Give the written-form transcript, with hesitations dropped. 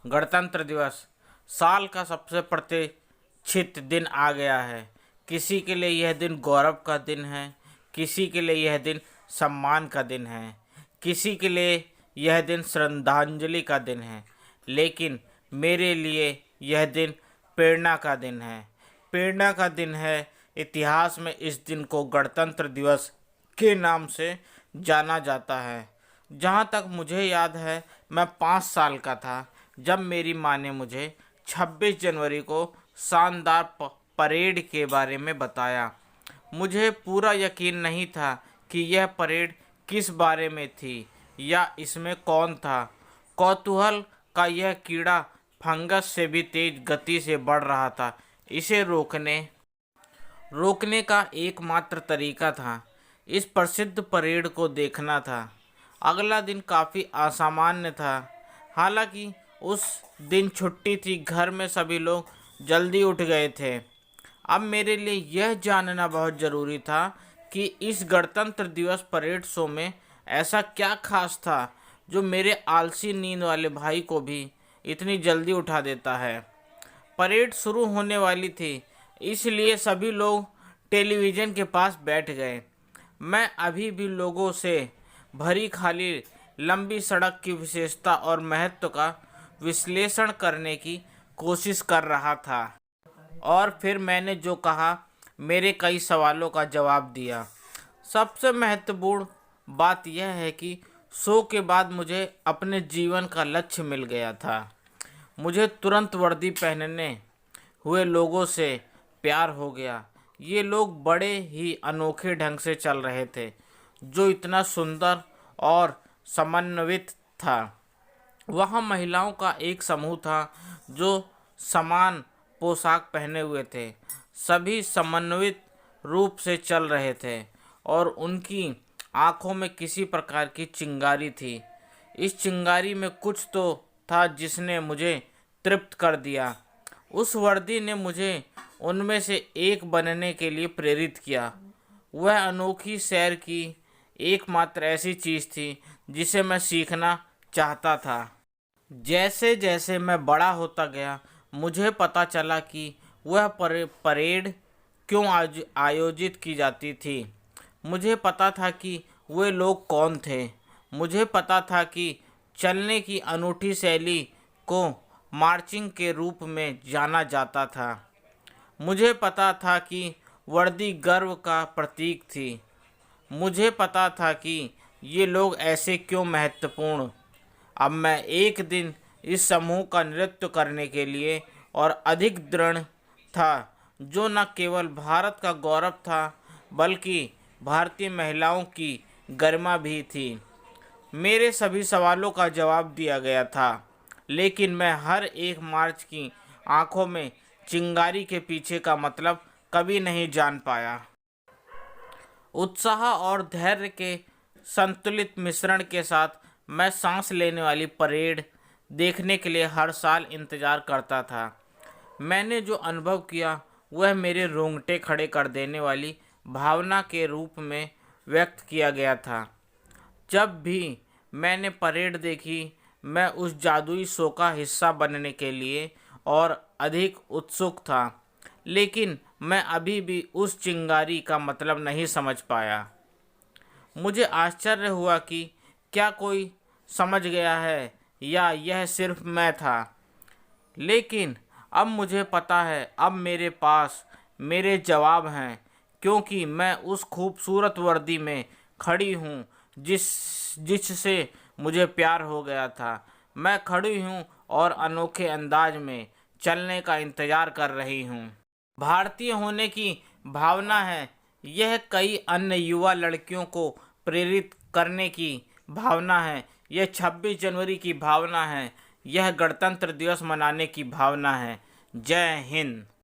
गणतंत्र दिवस साल का सबसे प्रतीक्षित दिन आ गया है। किसी के लिए यह दिन गौरव का दिन है, किसी के लिए यह दिन सम्मान का दिन है, किसी के लिए यह दिन श्रद्धांजलि का दिन है, लेकिन मेरे लिए यह दिन प्रेरणा का दिन है। प्रेरणा का दिन है। इतिहास में इस दिन को गणतंत्र दिवस के नाम से जाना जाता है। जहाँ तक मुझे याद है, मैं 5 साल का था जब मेरी माँ ने मुझे 26 जनवरी को शानदार परेड के बारे में बताया। मुझे पूरा यकीन नहीं था कि यह परेड किस बारे में थी या इसमें कौन था। कौतूहल का यह कीड़ा फंगस से भी तेज गति से बढ़ रहा था। इसे रोकने का एकमात्र तरीका था इस प्रसिद्ध परेड को देखना था। अगला दिन काफ़ी असामान्य था। हालांकि उस दिन छुट्टी थी, घर में सभी लोग जल्दी उठ गए थे। अब मेरे लिए यह जानना बहुत ज़रूरी था कि इस गणतंत्र दिवस परेड शो में ऐसा क्या खास था जो मेरे आलसी नींद वाले भाई को भी इतनी जल्दी उठा देता है। परेड शुरू होने वाली थी, इसलिए सभी लोग टेलीविज़न के पास बैठ गए। मैं अभी भी लोगों से भरी खाली लंबी सड़क की विशेषता और महत्व का विश्लेषण करने की कोशिश कर रहा था। और फिर मैंने जो कहा, मेरे कई सवालों का जवाब दिया। सबसे महत्वपूर्ण बात यह है कि शो के बाद मुझे अपने जीवन का लक्ष्य मिल गया था। मुझे तुरंत वर्दी पहनने हुए लोगों से प्यार हो गया। ये लोग बड़े ही अनोखे ढंग से चल रहे थे, जो इतना सुंदर और समन्वित था। वहाँ महिलाओं का एक समूह था जो समान पोशाक पहने हुए थे। सभी समन्वित रूप से चल रहे थे और उनकी आंखों में किसी प्रकार की चिंगारी थी। इस चिंगारी में कुछ तो था जिसने मुझे तृप्त कर दिया। उस वर्दी ने मुझे उनमें से एक बनने के लिए प्रेरित किया। वह अनोखी सैर की एकमात्र ऐसी चीज़ थी जिसे मैं सीखना चाहता था। जैसे जैसे मैं बड़ा होता गया, मुझे पता चला कि वह परेड क्यों आयोजित की जाती थी। मुझे पता था कि वे लोग कौन थे। मुझे पता था कि चलने की अनूठी शैली को मार्चिंग के रूप में जाना जाता था। मुझे पता था कि वर्दी गर्व का प्रतीक थी। मुझे पता था कि ये लोग ऐसे क्यों महत्वपूर्ण। अब मैं एक दिन इस समूह का नृत्य करने के लिए और अधिक दृढ़ था, जो न केवल भारत का गौरव था बल्कि भारतीय महिलाओं की गरिमा भी थी। मेरे सभी सवालों का जवाब दिया गया था, लेकिन मैं हर एक मार्च की आंखों में चिंगारी के पीछे का मतलब कभी नहीं जान पाया। उत्साह और धैर्य के संतुलित मिश्रण के साथ मैं सांस लेने वाली परेड देखने के लिए हर साल इंतज़ार करता था। मैंने जो अनुभव किया वह मेरे रोंगटे खड़े कर देने वाली भावना के रूप में व्यक्त किया गया था। जब भी मैंने परेड देखी, मैं उस जादुई शो का हिस्सा बनने के लिए और अधिक उत्सुक था, लेकिन मैं अभी भी उस चिंगारी का मतलब नहीं समझ पाया। मुझे आश्चर्य हुआ कि क्या कोई समझ गया है या यह सिर्फ मैं था। लेकिन अब मुझे पता है, अब मेरे पास मेरे जवाब हैं, क्योंकि मैं उस खूबसूरत वर्दी में खड़ी हूँ जिससे मुझे प्यार हो गया था। मैं खड़ी हूँ और अनोखे अंदाज में चलने का इंतज़ार कर रही हूँ। भारतीय होने की भावना है। यह कई अन्य युवा लड़कियों को प्रेरित करने की भावना है। यह 26 जनवरी की भावना है। यह गणतंत्र दिवस मनाने की भावना है। जय हिंद।